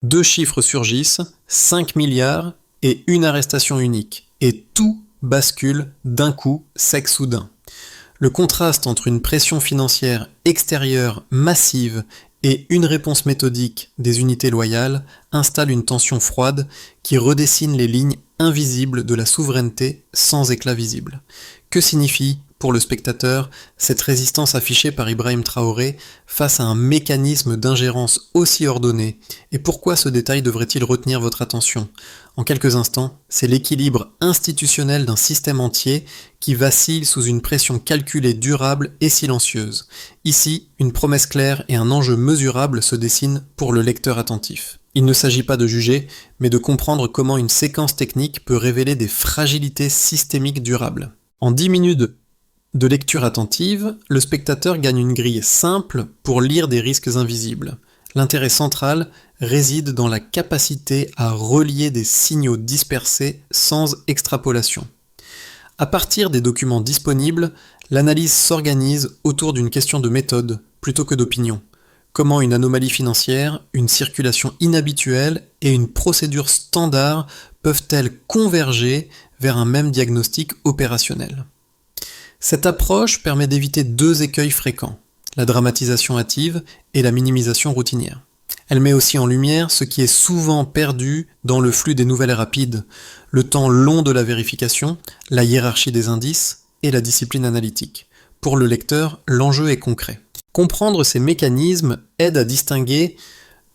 Deux chiffres surgissent, 5 milliards et une arrestation unique. Et tout bascule d'un coup sec soudain. Le contraste entre une pression financière extérieure massive et une réponse méthodique des unités loyales installe une tension froide qui redessine les lignes invisibles de la souveraineté sans éclat visible. Que signifie, pour le spectateur, cette résistance affichée par Ibrahim Traoré face à un mécanisme d'ingérence aussi ordonné? Et pourquoi ce détail devrait-il retenir votre attention? En quelques instants, c'est l'équilibre institutionnel d'un système entier qui vacille sous une pression calculée, durable et silencieuse. Ici, une promesse claire et un enjeu mesurable se dessinent pour le lecteur attentif. Il ne s'agit pas de juger, mais de comprendre comment une séquence technique peut révéler des fragilités systémiques durables. En 10 minutes de lecture attentive, le spectateur gagne une grille simple pour lire des risques invisibles. L'intérêt central réside dans la capacité à relier des signaux dispersés sans extrapolation. À partir des documents disponibles, l'analyse s'organise autour d'une question de méthode plutôt que d'opinion. Comment une anomalie financière, une circulation inhabituelle et une procédure standard peuvent-elles converger vers un même diagnostic opérationnel? Cette approche permet d'éviter deux écueils fréquents, la dramatisation hâtive et la minimisation routinière. Elle met aussi en lumière ce qui est souvent perdu dans le flux des nouvelles rapides, le temps long de la vérification, la hiérarchie des indices et la discipline analytique. Pour le lecteur, l'enjeu est concret. Comprendre ces mécanismes aide à distinguer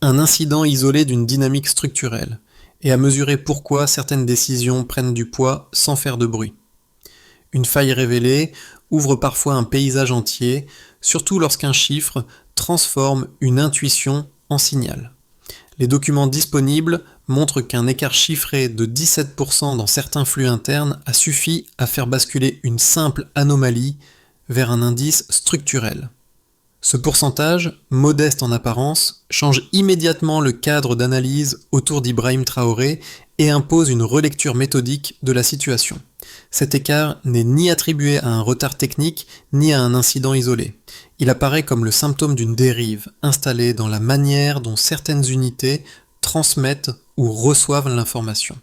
un incident isolé d'une dynamique structurelle et à mesurer pourquoi certaines décisions prennent du poids sans faire de bruit. Une faille révélée ouvre parfois un paysage entier, surtout lorsqu'un chiffre transforme une intuition en signal. Les documents disponibles montrent qu'un écart chiffré de 17% dans certains flux internes a suffi à faire basculer une simple anomalie vers un indice structurel. Ce pourcentage, modeste en apparence, change immédiatement le cadre d'analyse autour d'Ibrahim Traoré et impose une relecture méthodique de la situation. Cet écart n'est ni attribué à un retard technique, ni à un incident isolé. Il apparaît comme le symptôme d'une dérive installée dans la manière dont certaines unités transmettent ou reçoivent l'information.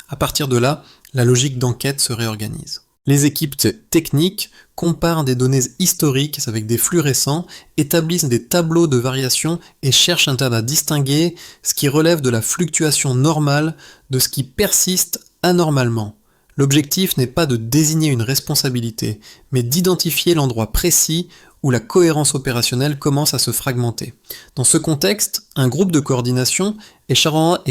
À partir de là, la logique d'enquête se réorganise. Les équipes techniques comparent des données historiques avec des flux récents, établissent des tableaux de variation et cherchent à distinguer ce qui relève de la fluctuation normale de ce qui persiste anormalement. L'objectif n'est pas de désigner une responsabilité, mais d'identifier l'endroit précis où la cohérence opérationnelle commence à se fragmenter. Dans ce contexte, un groupe de coordination est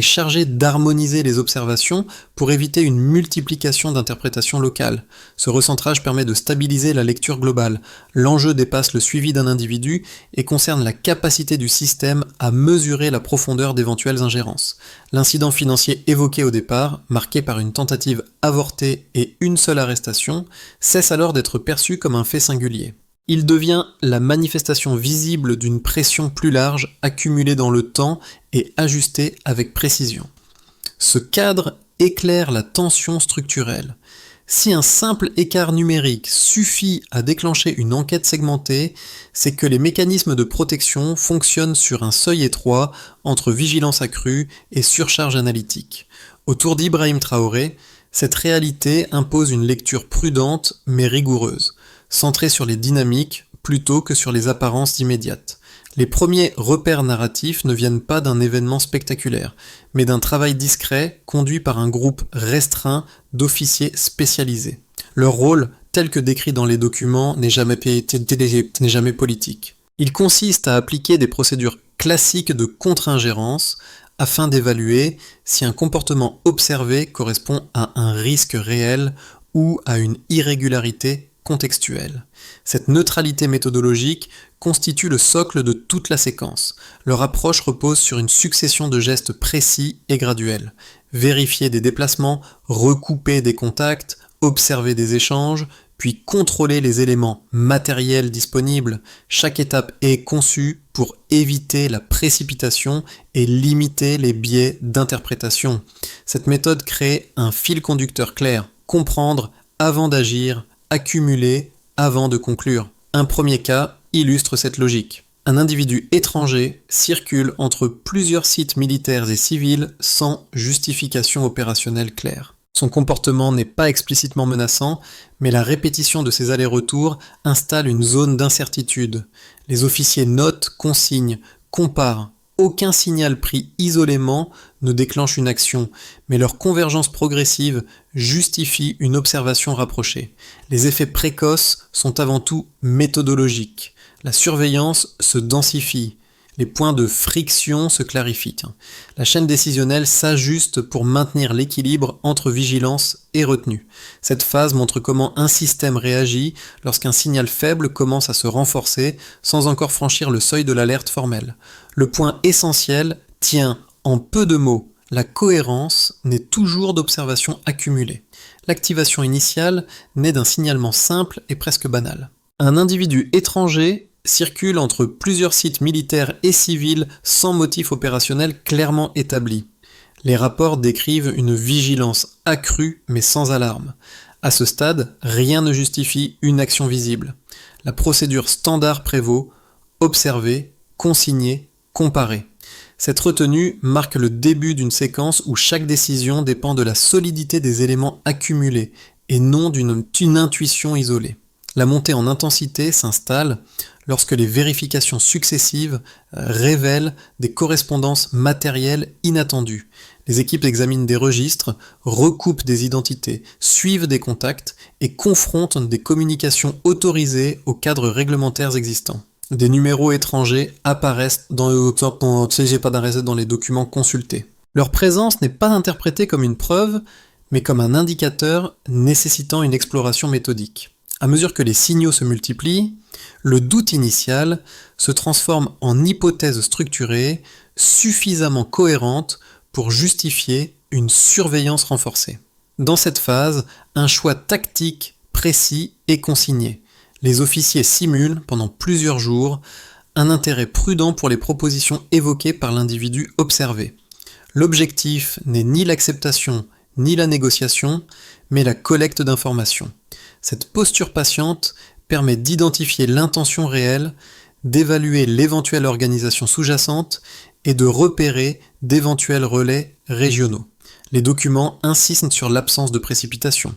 chargé d'harmoniser les observations pour éviter une multiplication d'interprétations locales. Ce recentrage permet de stabiliser la lecture globale. L'enjeu dépasse le suivi d'un individu et concerne la capacité du système à mesurer la profondeur d'éventuelles ingérences. L'incident financier évoqué au départ, marqué par une tentative avortée et une seule arrestation, cesse alors d'être perçu comme un fait singulier. Il devient la manifestation visible d'une pression plus large accumulée dans le temps et ajustée avec précision. Ce cadre éclaire la tension structurelle. Si un simple écart numérique suffit à déclencher une enquête segmentée, c'est que les mécanismes de protection fonctionnent sur un seuil étroit entre vigilance accrue et surcharge analytique. Autour d'Ibrahim Traoré, cette réalité impose une lecture prudente mais rigoureuse, centrée sur les dynamiques plutôt que sur les apparences immédiates. Les premiers repères narratifs ne viennent pas d'un événement spectaculaire, mais d'un travail discret conduit par un groupe restreint d'officiers spécialisés. Leur rôle, tel que décrit dans les documents, n'est jamais politique. Il consiste à appliquer des procédures classiques de contre-ingérence afin d'évaluer si un comportement observé correspond à un risque réel ou à une irrégularité contextuelle. Cette neutralité méthodologique constitue le socle de toute la séquence. Leur approche repose sur une succession de gestes précis et graduels. Vérifier des déplacements, recouper des contacts, observer des échanges, puis contrôler les éléments matériels disponibles. Chaque étape est conçue pour éviter la précipitation et limiter les biais d'interprétation. Cette méthode crée un fil conducteur clair, comprendre avant d'agir, accumuler avant de conclure. Un premier cas illustre cette logique. Un individu étranger circule entre plusieurs sites militaires et civils sans justification opérationnelle claire. Son comportement n'est pas explicitement menaçant, mais la répétition de ces allers-retours installe une zone d'incertitude. Les officiers notent, consignent, comparent. Aucun signal pris isolément ne déclenche une action, mais leur convergence progressive justifie une observation rapprochée. Les effets précoces sont avant tout méthodologiques. La surveillance se densifie. Les points de friction se clarifient. La chaîne décisionnelle s'ajuste pour maintenir l'équilibre entre vigilance et retenue. Cette phase montre comment un système réagit lorsqu'un signal faible commence à se renforcer sans encore franchir le seuil de l'alerte formelle. Le point essentiel tient en peu de mots. La cohérence naît toujours d'observations accumulées. L'activation initiale naît d'un signalement simple et presque banal. Un individu étranger circule entre plusieurs sites militaires et civils sans motif opérationnel clairement établi. Les rapports décrivent une vigilance accrue mais sans alarme. À ce stade, rien ne justifie une action visible. La procédure standard prévaut: observer, consigner, comparer. Cette retenue marque le début d'une séquence où chaque décision dépend de la solidité des éléments accumulés et non d'une intuition isolée. La montée en intensité s'installe lorsque les vérifications successives révèlent des correspondances matérielles inattendues. Les équipes examinent des registres, recoupent des identités, suivent des contacts et confrontent des communications autorisées aux cadres réglementaires existants. Des numéros étrangers apparaissent dans les documents consultés. Leur présence n'est pas interprétée comme une preuve, mais comme un indicateur nécessitant une exploration méthodique. À mesure que les signaux se multiplient, le doute initial se transforme en hypothèse structurée, suffisamment cohérente pour justifier une surveillance renforcée. Dans cette phase, un choix tactique précis est consigné. Les officiers simulent pendant plusieurs jours un intérêt prudent pour les propositions évoquées par l'individu observé. L'objectif n'est ni l'acceptation ni la négociation, mais la collecte d'informations. Cette posture patiente permet d'identifier l'intention réelle, d'évaluer l'éventuelle organisation sous-jacente et de repérer d'éventuels relais régionaux. Les documents insistent sur l'absence de précipitation.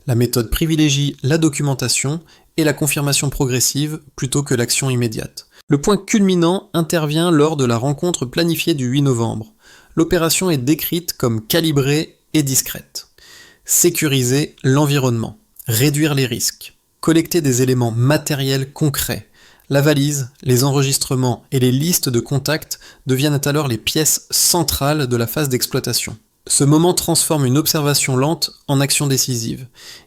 La méthode privilégie la documentation et la confirmation progressive plutôt que l'action immédiate. Le point culminant intervient lors de la rencontre planifiée du 8 novembre. L'opération est décrite comme calibrée et discrète. Sécuriser l'environnement, réduire les risques, collecter des éléments matériels concrets. La valise, les enregistrements et les listes de contacts deviennent alors les pièces centrales de la phase d'exploitation. Ce moment transforme une observation lente en action décisive.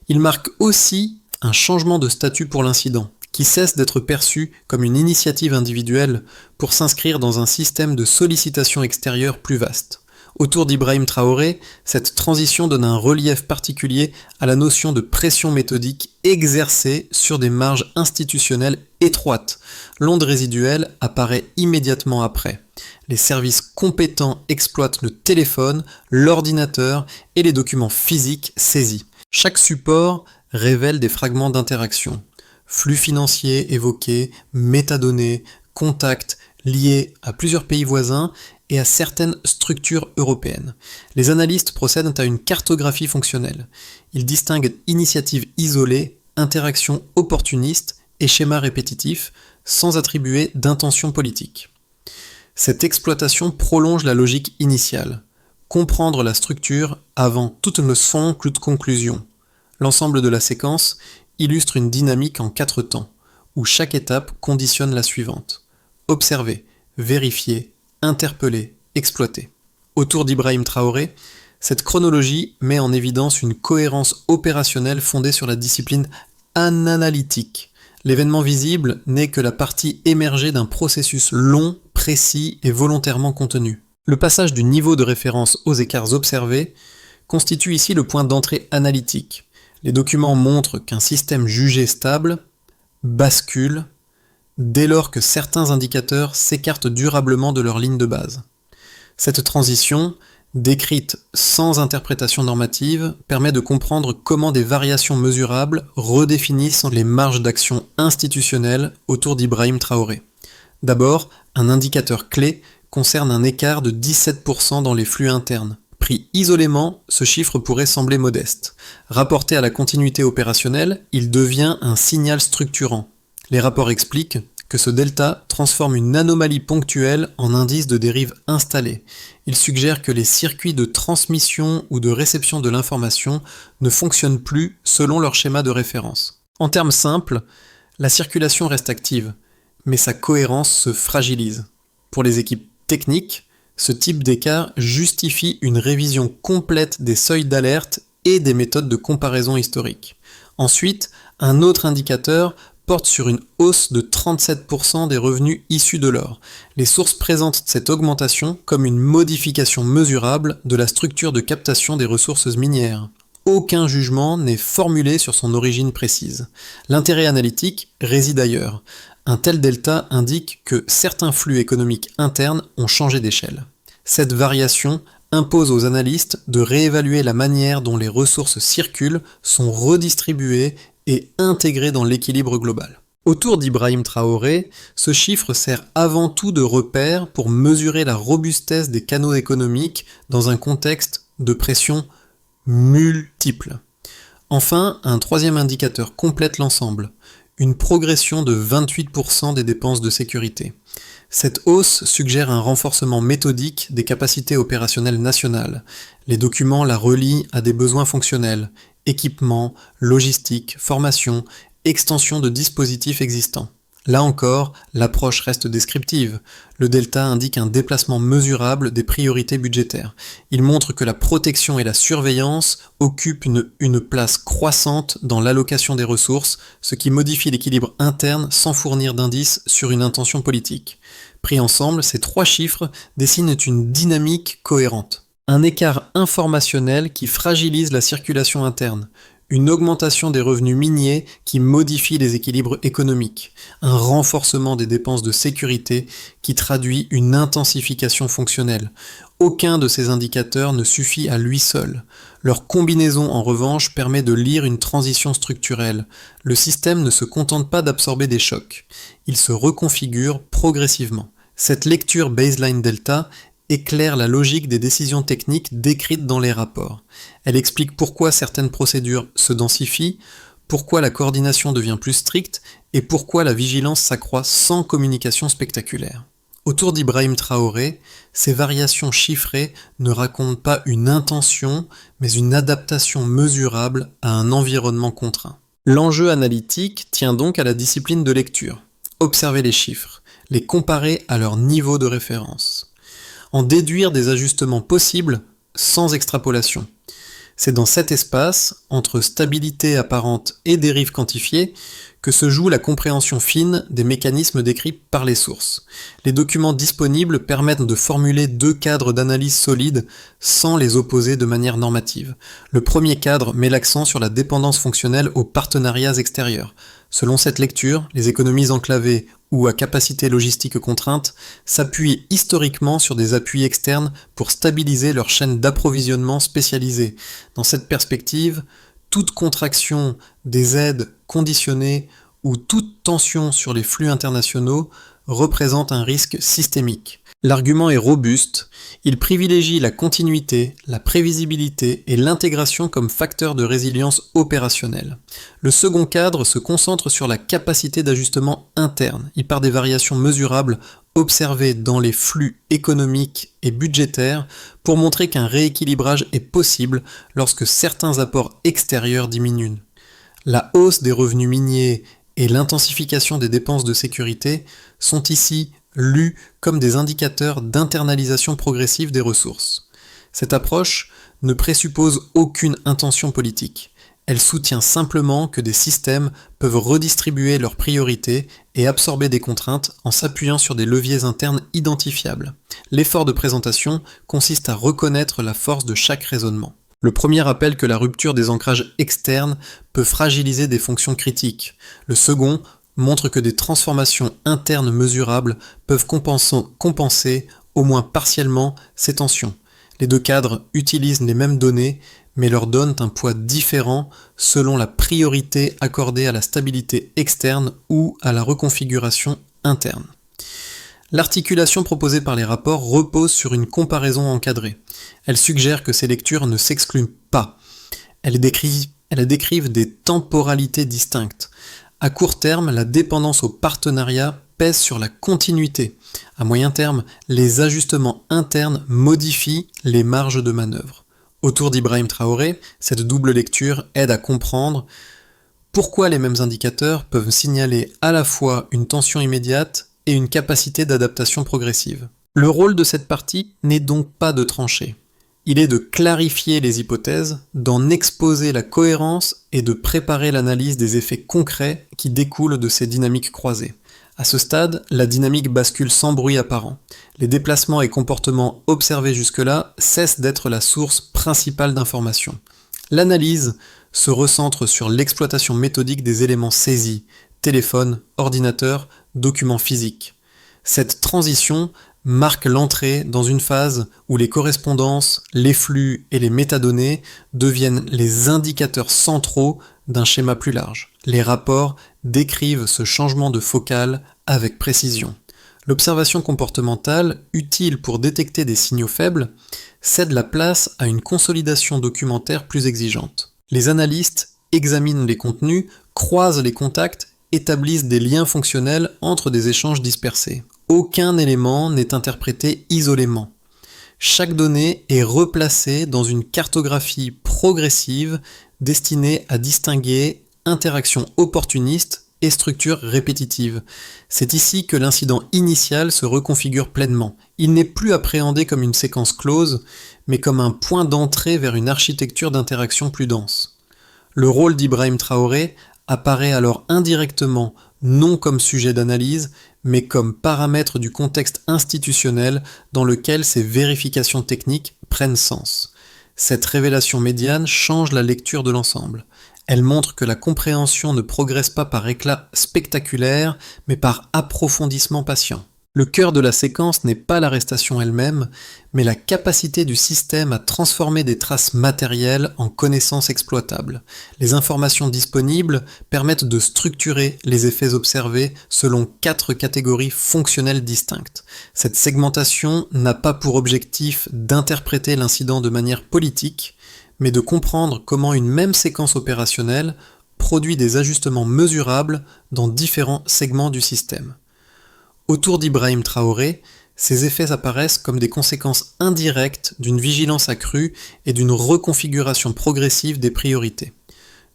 Il marque aussi un changement de statut pour l'incident, qui cesse d'être perçu comme une initiative individuelle pour s'inscrire dans un système de sollicitation extérieure plus vaste. Autour d'Ibrahim Traoré, cette transition donne un relief particulier à la notion de pression méthodique exercée sur des marges institutionnelles étroites. L'onde résiduelle apparaît immédiatement après. Les services compétents exploitent le téléphone, l'ordinateur et les documents physiques saisis. Chaque support révèle des fragments d'interaction. Flux financiers évoqués, métadonnées, contacts liés à plusieurs pays voisins et à certaines structures européennes. Les analystes procèdent à une cartographie fonctionnelle. Ils distinguent initiatives isolées, interactions opportunistes et schémas répétitifs, sans attribuer d'intention politique. Cette exploitation prolonge la logique initiale. Comprendre la structure avant toute leçon, toute conclusion. L'ensemble de la séquence illustre une dynamique en 4 temps, où chaque étape conditionne la suivante. Observer, vérifier, interpeller, exploiter. Autour d'Ibrahim Traoré, cette chronologie met en évidence une cohérence opérationnelle fondée sur la discipline analytique. L'événement visible n'est que la partie émergée d'un processus long, précis et volontairement contenu. Le passage du niveau de référence aux écarts observés constitue ici le point d'entrée analytique. Les documents montrent qu'un système jugé stable bascule dès lors que certains indicateurs s'écartent durablement de leur ligne de base. Cette transition, décrite sans interprétation normative, permet de comprendre comment des variations mesurables redéfinissent les marges d'action institutionnelles autour d'Ibrahim Traoré. D'abord, un indicateur clé concerne un écart de 17% dans les flux internes. Pris isolément, ce chiffre pourrait sembler modeste. Rapporté à la continuité opérationnelle, il devient un signal structurant. Les rapports expliquent que ce delta transforme une anomalie ponctuelle en indice de dérive installé. Il suggère que les circuits de transmission ou de réception de l'information ne fonctionnent plus selon leur schéma de référence. En termes simples, la circulation reste active, mais sa cohérence se fragilise. Pour les équipes techniques, ce type d'écart justifie une révision complète des seuils d'alerte et des méthodes de comparaison historiques. Ensuite, un autre indicateur porte sur une hausse de 37% des revenus issus de l'or. Les sources présentent cette augmentation comme une modification mesurable de la structure de captation des ressources minières. Aucun jugement n'est formulé sur son origine précise. L'intérêt analytique réside ailleurs. Un tel delta indique que certains flux économiques internes ont changé d'échelle. Cette variation impose aux analystes de réévaluer la manière dont les ressources circulent, sont redistribuées et intégrées dans l'équilibre global. Autour d'Ibrahim Traoré, ce chiffre sert avant tout de repère pour mesurer la robustesse des canaux économiques dans un contexte de pression multiple. Enfin, un troisième indicateur complète l'ensemble, une progression de 28% des dépenses de sécurité. Cette hausse suggère un renforcement méthodique des capacités opérationnelles nationales. Les documents la relient à des besoins fonctionnels, équipements, logistique, formation, extension de dispositifs existants. Là encore, l'approche reste descriptive. Le delta indique un déplacement mesurable des priorités budgétaires. Il montre que la protection et la surveillance occupent une place croissante dans l'allocation des ressources, ce qui modifie l'équilibre interne sans fournir d'indices sur une intention politique. Pris ensemble, ces trois chiffres dessinent une dynamique cohérente. Un écart informationnel qui fragilise la circulation interne, une augmentation des revenus miniers qui modifie les équilibres économiques, un renforcement des dépenses de sécurité qui traduit une intensification fonctionnelle. Aucun de ces indicateurs ne suffit à lui seul. Leur combinaison, en revanche, permet de lire une transition structurelle. Le système ne se contente pas d'absorber des chocs. Il se reconfigure progressivement. Cette lecture baseline delta éclaire la logique des décisions techniques décrites dans les rapports. Elle explique pourquoi certaines procédures se densifient, pourquoi la coordination devient plus stricte et pourquoi la vigilance s'accroît sans communication spectaculaire. Autour d'Ibrahim Traoré, ces variations chiffrées ne racontent pas une intention, mais une adaptation mesurable à un environnement contraint. L'enjeu analytique tient donc à la discipline de lecture. Observer les chiffres, les comparer à leur niveau de référence. En déduire des ajustements possibles sans extrapolation. C'est dans cet espace, entre stabilité apparente et dérive quantifiée, que se joue la compréhension fine des mécanismes décrits par les sources. Les documents disponibles permettent de formuler deux cadres d'analyse solides sans les opposer de manière normative. Le premier cadre met l'accent sur la dépendance fonctionnelle aux partenariats extérieurs. Selon cette lecture, les économies enclavées ou à capacité logistique contrainte s'appuient historiquement sur des appuis externes pour stabiliser leur chaîne d'approvisionnement spécialisée. Dans cette perspective, toute contraction des aides conditionnées ou toute tension sur les flux internationaux représente un risque systémique. L'argument est robuste, il privilégie la continuité, la prévisibilité et l'intégration comme facteurs de résilience opérationnelle. Le second cadre se concentre sur la capacité d'ajustement interne. Il part des variations mesurables observées dans les flux économiques et budgétaires pour montrer qu'un rééquilibrage est possible lorsque certains apports extérieurs diminuent. La hausse des revenus miniers et l'intensification des dépenses de sécurité sont ici lus comme des indicateurs d'internalisation progressive des ressources. Cette approche ne présuppose aucune intention politique. Elle soutient simplement que des systèmes peuvent redistribuer leurs priorités et absorber des contraintes en s'appuyant sur des leviers internes identifiables. L'effort de présentation consiste à reconnaître la force de chaque raisonnement. Le premier rappelle que la rupture des ancrages externes peut fragiliser des fonctions critiques. Le second montre que des transformations internes mesurables peuvent compenser, au moins partiellement, ces tensions. Les deux cadres utilisent les mêmes données, mais leur donnent un poids différent selon la priorité accordée à la stabilité externe ou à la reconfiguration interne. L'articulation proposée par les rapports repose sur une comparaison encadrée. Elle suggère que ces lectures ne s'excluent pas. Elles décrivent des temporalités distinctes. À court terme, la dépendance au partenariat pèse sur la continuité. À moyen terme, les ajustements internes modifient les marges de manœuvre. Autour d'Ibrahim Traoré, cette double lecture aide à comprendre pourquoi les mêmes indicateurs peuvent signaler à la fois une tension immédiate et une capacité d'adaptation progressive. Le rôle de cette partie n'est donc pas de trancher. Il est de clarifier les hypothèses, d'en exposer la cohérence et de préparer l'analyse des effets concrets qui découlent de ces dynamiques croisées. À ce stade, la dynamique bascule sans bruit apparent. Les déplacements et comportements observés jusque-là cessent d'être la source principale d'information. L'analyse se recentre sur l'exploitation méthodique des éléments saisis, téléphone, ordinateur, documents physiques. Cette transition marque l'entrée dans une phase où les correspondances, les flux et les métadonnées deviennent les indicateurs centraux d'un schéma plus large. Les rapports décrivent ce changement de focale avec précision. L'observation comportementale, utile pour détecter des signaux faibles, cède la place à une consolidation documentaire plus exigeante. Les analystes examinent les contenus, croisent les contacts, établissent des liens fonctionnels entre des échanges dispersés. Aucun élément n'est interprété isolément. Chaque donnée est replacée dans une cartographie progressive destinée à distinguer interactions opportunistes et structures répétitives. C'est ici que l'incident initial se reconfigure pleinement. Il n'est plus appréhendé comme une séquence close, mais comme un point d'entrée vers une architecture d'interaction plus dense. Le rôle d'Ibrahim Traoré apparaît alors indirectement, non comme sujet d'analyse, mais comme paramètre du contexte institutionnel dans lequel ces vérifications techniques prennent sens. Cette révélation médiane change la lecture de l'ensemble. Elle montre que la compréhension ne progresse pas par éclat spectaculaire, mais par approfondissement patient. Le cœur de la séquence n'est pas l'arrestation elle-même, mais la capacité du système à transformer des traces matérielles en connaissances exploitables. Les informations disponibles permettent de structurer les effets observés selon 4 catégories fonctionnelles distinctes. Cette segmentation n'a pas pour objectif d'interpréter l'incident de manière politique, mais de comprendre comment une même séquence opérationnelle produit des ajustements mesurables dans différents segments du système. Autour d'Ibrahim Traoré, ces effets apparaissent comme des conséquences indirectes d'une vigilance accrue et d'une reconfiguration progressive des priorités.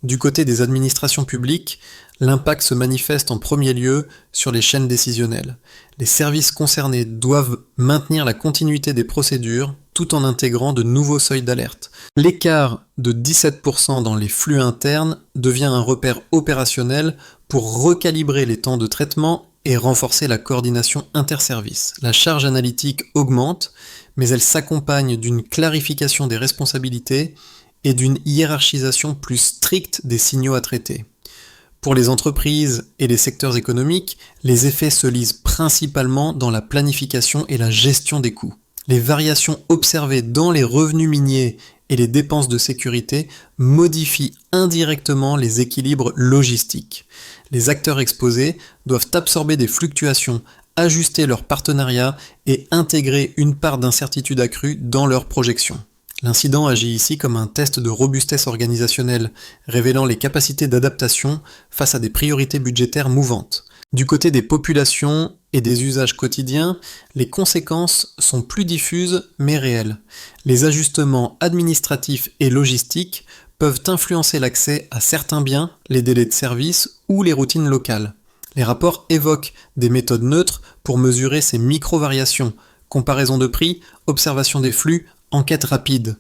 Du côté des administrations publiques, l'impact se manifeste en premier lieu sur les chaînes décisionnelles. Les services concernés doivent maintenir la continuité des procédures tout en intégrant de nouveaux seuils d'alerte. L'écart de 17% dans les flux internes devient un repère opérationnel pour recalibrer les temps de traitement et renforcer la coordination interservices. La charge analytique augmente, mais elle s'accompagne d'une clarification des responsabilités et d'une hiérarchisation plus stricte des signaux à traiter. Pour les entreprises et les secteurs économiques, les effets se lisent principalement dans la planification et la gestion des coûts. Les variations observées dans les revenus miniers et les dépenses de sécurité modifient indirectement les équilibres logistiques. Les acteurs exposés doivent absorber des fluctuations, ajuster leur partenariat et intégrer une part d'incertitude accrue dans leurs projections. L'incident agit ici comme un test de robustesse organisationnelle, révélant les capacités d'adaptation face à des priorités budgétaires mouvantes. Du côté des populations et des usages quotidiens, les conséquences sont plus diffuses mais réelles. Les ajustements administratifs et logistiques peuvent influencer l'accès à certains biens, les délais de service ou les routines locales. Les rapports évoquent des méthodes neutres pour mesurer ces micro-variations, comparaison de prix, observation des flux, enquête rapide.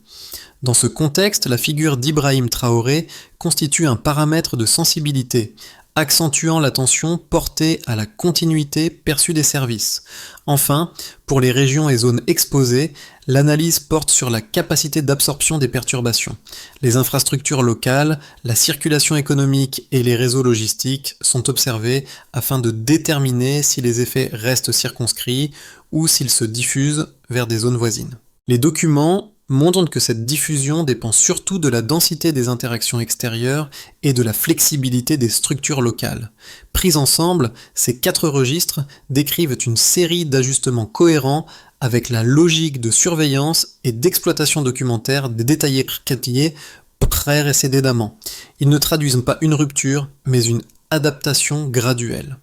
Dans ce contexte, la figure d'Ibrahim Traoré constitue un paramètre de sensibilité, accentuant l'attention portée à la continuité perçue des services. Enfin, pour les régions et zones exposées, l'analyse porte sur la capacité d'absorption des perturbations. Les infrastructures locales, la circulation économique et les réseaux logistiques sont observés afin de déterminer si les effets restent circonscrits ou s'ils se diffusent vers des zones voisines. Les documents montrent que cette diffusion dépend surtout de la densité des interactions extérieures et de la flexibilité des structures locales. Pris ensemble, ces 4 registres décrivent une série d'ajustements cohérents avec la logique de surveillance et d'exploitation documentaire des détaillés quartiers précédemment. Ils ne traduisent pas une rupture, mais une adaptation graduelle.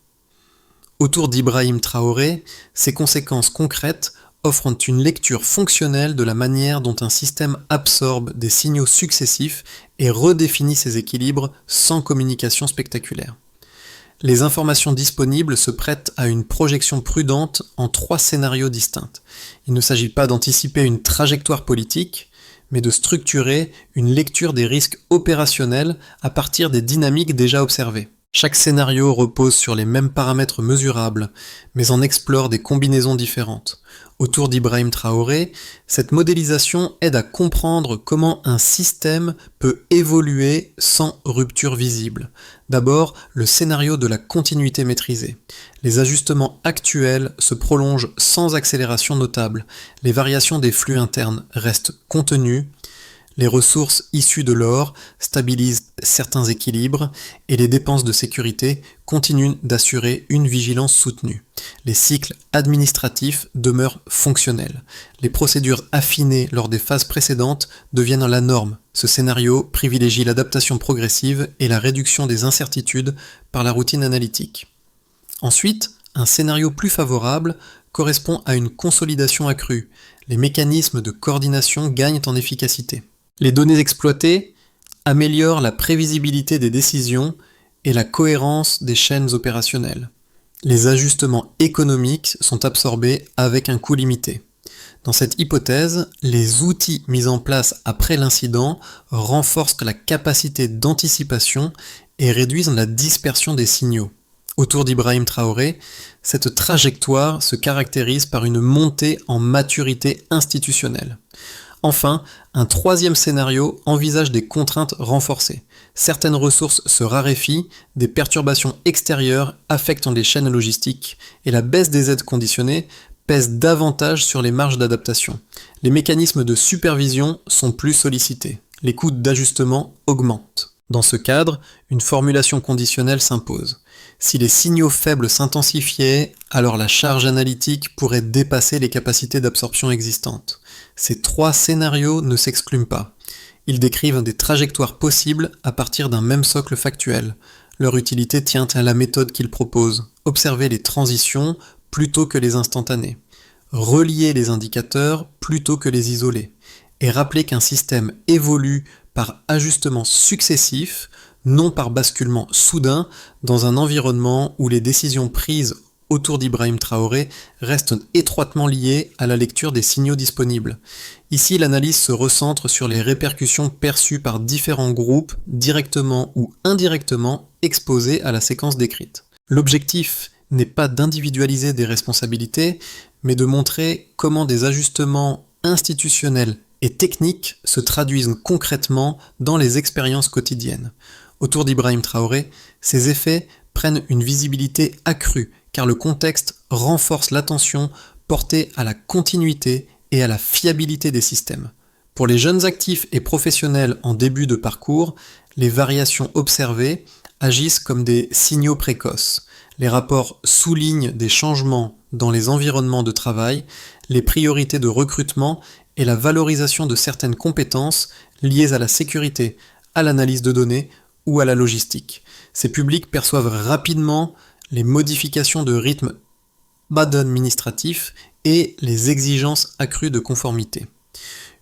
Autour d'Ibrahim Traoré, ces conséquences concrètes offrent une lecture fonctionnelle de la manière dont un système absorbe des signaux successifs et redéfinit ses équilibres sans communication spectaculaire. Les informations disponibles se prêtent à une projection prudente en 3 scénarios distincts. Il ne s'agit pas d'anticiper une trajectoire politique, mais de structurer une lecture des risques opérationnels à partir des dynamiques déjà observées. Chaque scénario repose sur les mêmes paramètres mesurables, mais en explore des combinaisons différentes. Autour d'Ibrahim Traoré, cette modélisation aide à comprendre comment un système peut évoluer sans rupture visible. D'abord, le scénario de la continuité maîtrisée. Les ajustements actuels se prolongent sans accélération notable. Les variations des flux internes restent contenues. Les ressources issues de l'or stabilisent certains équilibres et les dépenses de sécurité continuent d'assurer une vigilance soutenue. Les cycles administratifs demeurent fonctionnels. Les procédures affinées lors des phases précédentes deviennent la norme. Ce scénario privilégie l'adaptation progressive et la réduction des incertitudes par la routine analytique. Ensuite, un scénario plus favorable correspond à une consolidation accrue. Les mécanismes de coordination gagnent en efficacité. Les données exploitées améliorent la prévisibilité des décisions et la cohérence des chaînes opérationnelles. Les ajustements économiques sont absorbés avec un coût limité. Dans cette hypothèse, les outils mis en place après l'incident renforcent la capacité d'anticipation et réduisent la dispersion des signaux. Autour d'Ibrahim Traoré, cette trajectoire se caractérise par une montée en maturité institutionnelle. Enfin, un 3e scénario envisage des contraintes renforcées. Certaines ressources se raréfient, des perturbations extérieures affectent les chaînes logistiques et la baisse des aides conditionnées pèse davantage sur les marges d'adaptation. Les mécanismes de supervision sont plus sollicités. Les coûts d'ajustement augmentent. Dans ce cadre, une formulation conditionnelle s'impose. Si les signaux faibles s'intensifiaient, alors la charge analytique pourrait dépasser les capacités d'absorption existantes. Ces 3 scénarios ne s'excluent pas. Ils décrivent des trajectoires possibles à partir d'un même socle factuel. Leur utilité tient à la méthode qu'ils proposent. Observer les transitions plutôt que les instantanés. Relier les indicateurs plutôt que les isoler. Et rappeler qu'un système évolue par ajustements successifs, non par basculement soudain, dans un environnement où les décisions prises autour d'Ibrahim Traoré restent étroitement liées à la lecture des signaux disponibles. Ici, l'analyse se recentre sur les répercussions perçues par différents groupes, directement ou indirectement exposés à la séquence décrite. L'objectif n'est pas d'individualiser des responsabilités, mais de montrer comment des ajustements institutionnels et techniques se traduisent concrètement dans les expériences quotidiennes. Autour d'Ibrahim Traoré, ces effets prennent une visibilité accrue, car le contexte renforce l'attention portée à la continuité et à la fiabilité des systèmes. Pour les jeunes actifs et professionnels en début de parcours, les variations observées agissent comme des signaux précoces. Les rapports soulignent des changements dans les environnements de travail, les priorités de recrutement et la valorisation de certaines compétences liées à la sécurité, à l'analyse de données ou à la logistique. Ces publics perçoivent rapidement les modifications de rythme administratif et les exigences accrues de conformité.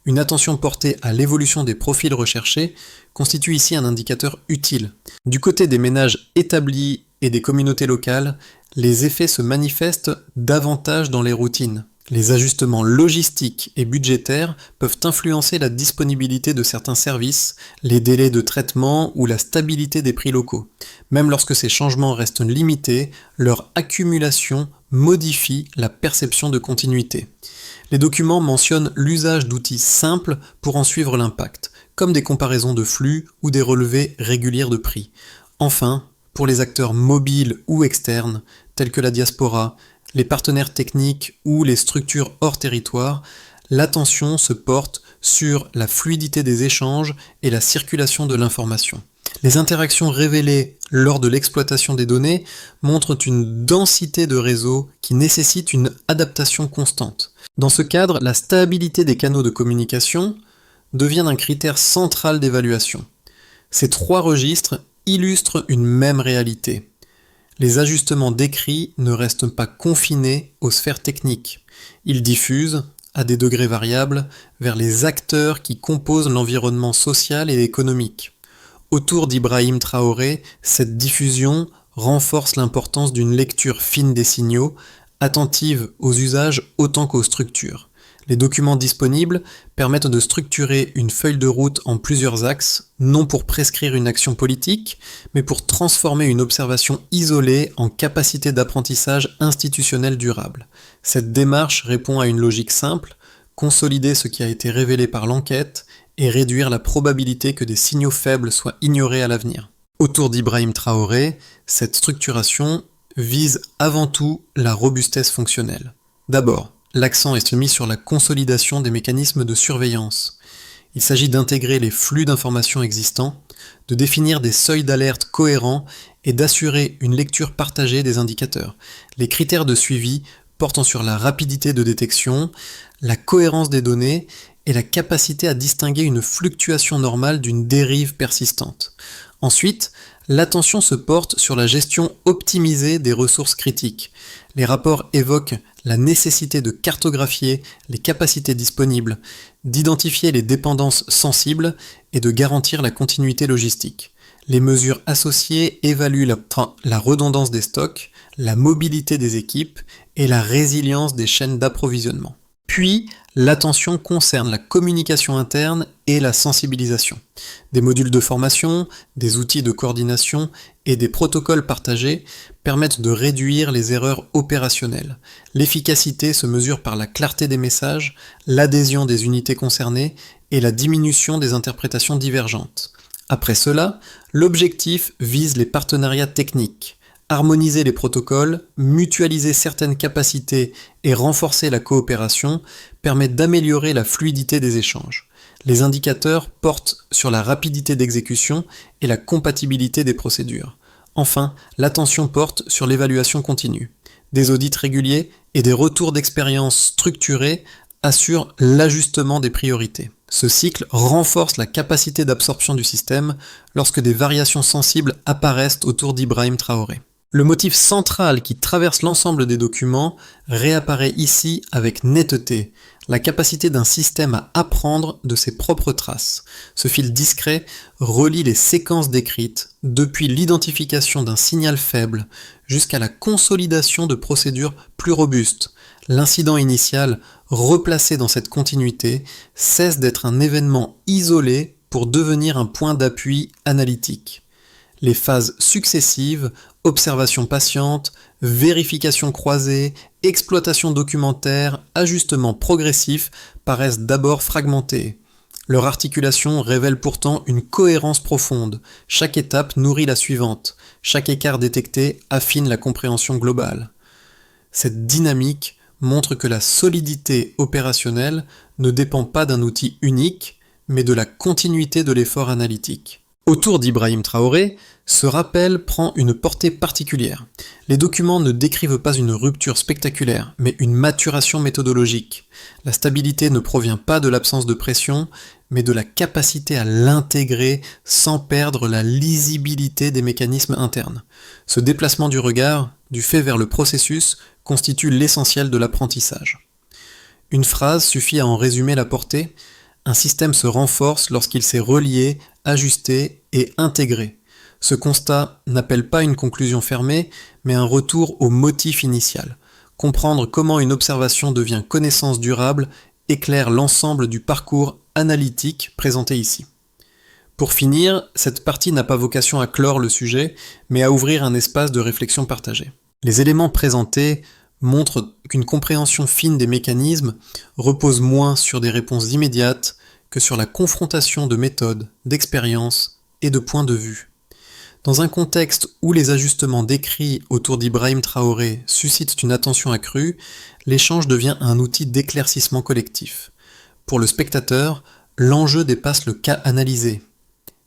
Une attention portée à l'évolution des profils recherchés constitue ici un indicateur utile. Du côté des ménages établis et des communautés locales, les effets se manifestent davantage dans les routines. Les ajustements logistiques et budgétaires peuvent influencer la disponibilité de certains services, les délais de traitement ou la stabilité des prix locaux. Même lorsque ces changements restent limités, leur accumulation modifie la perception de continuité. Les documents mentionnent l'usage d'outils simples pour en suivre l'impact, comme des comparaisons de flux ou des relevés réguliers de prix. Enfin, pour les acteurs mobiles ou externes, tels que la diaspora, les partenaires techniques ou les structures hors territoire, l'attention se porte sur la fluidité des échanges et la circulation de l'information. Les interactions révélées lors de l'exploitation des données montrent une densité de réseau qui nécessite une adaptation constante. Dans ce cadre, la stabilité des canaux de communication devient un critère central d'évaluation. Ces trois registres illustrent une même réalité. Les ajustements décrits ne restent pas confinés aux sphères techniques. Ils diffusent, à des degrés variables, vers les acteurs qui composent l'environnement social et économique. Autour d'Ibrahim Traoré, cette diffusion renforce l'importance d'une lecture fine des signaux, attentive aux usages autant qu'aux structures. Les documents disponibles permettent de structurer une feuille de route en plusieurs axes, non pour prescrire une action politique, mais pour transformer une observation isolée en capacité d'apprentissage institutionnel durable. Cette démarche répond à une logique simple, consolider ce qui a été révélé par l'enquête et réduire la probabilité que des signaux faibles soient ignorés à l'avenir. Autour d'Ibrahim Traoré, cette structuration vise avant tout la robustesse fonctionnelle. D'abord, l'accent est mis sur la consolidation des mécanismes de surveillance. Il s'agit d'intégrer les flux d'informations existants, de définir des seuils d'alerte cohérents et d'assurer une lecture partagée des indicateurs. Les critères de suivi portant sur la rapidité de détection, la cohérence des données et la capacité à distinguer une fluctuation normale d'une dérive persistante. Ensuite, l'attention se porte sur la gestion optimisée des ressources critiques. Les rapports évoquent la nécessité de cartographier les capacités disponibles, d'identifier les dépendances sensibles et de garantir la continuité logistique. Les mesures associées évaluent la redondance des stocks, la mobilité des équipes et la résilience des chaînes d'approvisionnement. Puis, l'attention concerne la communication interne et la sensibilisation. Des modules de formation, des outils de coordination et des protocoles partagés permettent de réduire les erreurs opérationnelles. L'efficacité se mesure par la clarté des messages, l'adhésion des unités concernées et la diminution des interprétations divergentes. Après cela, l'objectif vise les partenariats techniques. Harmoniser les protocoles, mutualiser certaines capacités et renforcer la coopération permet d'améliorer la fluidité des échanges. Les indicateurs portent sur la rapidité d'exécution et la compatibilité des procédures. Enfin, l'attention porte sur l'évaluation continue. Des audits réguliers et des retours d'expérience structurés assurent l'ajustement des priorités. Ce cycle renforce la capacité d'absorption du système lorsque des variations sensibles apparaissent autour d'Ibrahim Traoré. Le motif central qui traverse l'ensemble des documents réapparaît ici avec netteté, la capacité d'un système à apprendre de ses propres traces. Ce fil discret relie les séquences décrites, depuis l'identification d'un signal faible jusqu'à la consolidation de procédures plus robustes. L'incident initial, replacé dans cette continuité, cesse d'être un événement isolé pour devenir un point d'appui analytique. Les phases successives, observation patiente, vérification croisée, exploitation documentaire, ajustement progressif, paraissent d'abord fragmentées. Leur articulation révèle pourtant une cohérence profonde. Chaque étape nourrit la suivante. Chaque écart détecté affine la compréhension globale. Cette dynamique montre que la solidité opérationnelle ne dépend pas d'un outil unique, mais de la continuité de l'effort analytique. Autour d'Ibrahim Traoré, ce rappel prend une portée particulière. Les documents ne décrivent pas une rupture spectaculaire, mais une maturation méthodologique. La stabilité ne provient pas de l'absence de pression, mais de la capacité à l'intégrer sans perdre la lisibilité des mécanismes internes. Ce déplacement du regard, du fait vers le processus, constitue l'essentiel de l'apprentissage. Une phrase suffit à en résumer la portée. Un système se renforce lorsqu'il s'est relié, ajusté et intégré. Ce constat n'appelle pas une conclusion fermée, mais un retour au motif initial. Comprendre comment une observation devient connaissance durable éclaire l'ensemble du parcours analytique présenté ici. Pour finir, cette partie n'a pas vocation à clore le sujet, mais à ouvrir un espace de réflexion partagée. Les éléments présentés montrent qu'une compréhension fine des mécanismes repose moins sur des réponses immédiates que sur la confrontation de méthodes, d'expériences et de points de vue. Dans un contexte où les ajustements décrits autour d'Ibrahim Traoré suscitent une attention accrue, l'échange devient un outil d'éclaircissement collectif. Pour le spectateur, l'enjeu dépasse le cas analysé.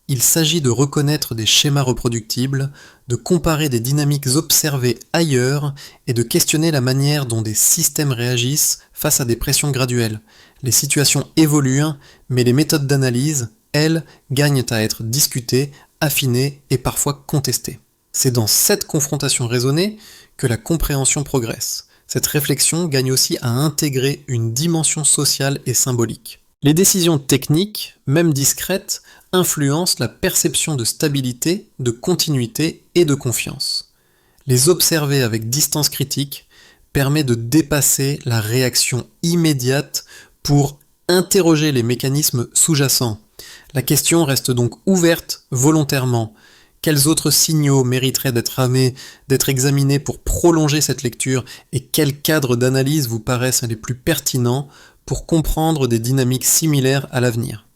Il s'agit de reconnaître des schémas reproductibles, de comparer des dynamiques observées ailleurs et de questionner la manière dont des systèmes réagissent face à des pressions graduelles. Les situations évoluent, mais les méthodes d'analyse, elles, gagnent à être discutées, affinées et parfois contestées. C'est dans cette confrontation raisonnée que la compréhension progresse. Cette réflexion gagne aussi à intégrer une dimension sociale et symbolique. Les décisions techniques, même discrètes, influencent la perception de stabilité, de continuité et de confiance. Les observer avec distance critique permet de dépasser la réaction immédiate pour interroger les mécanismes sous-jacents. La question reste donc ouverte volontairement. Quels autres signaux mériteraient d'être examinés pour prolonger cette lecture et quels cadres d'analyse vous paraissent les plus pertinents pour comprendre des dynamiques similaires à l'avenir ?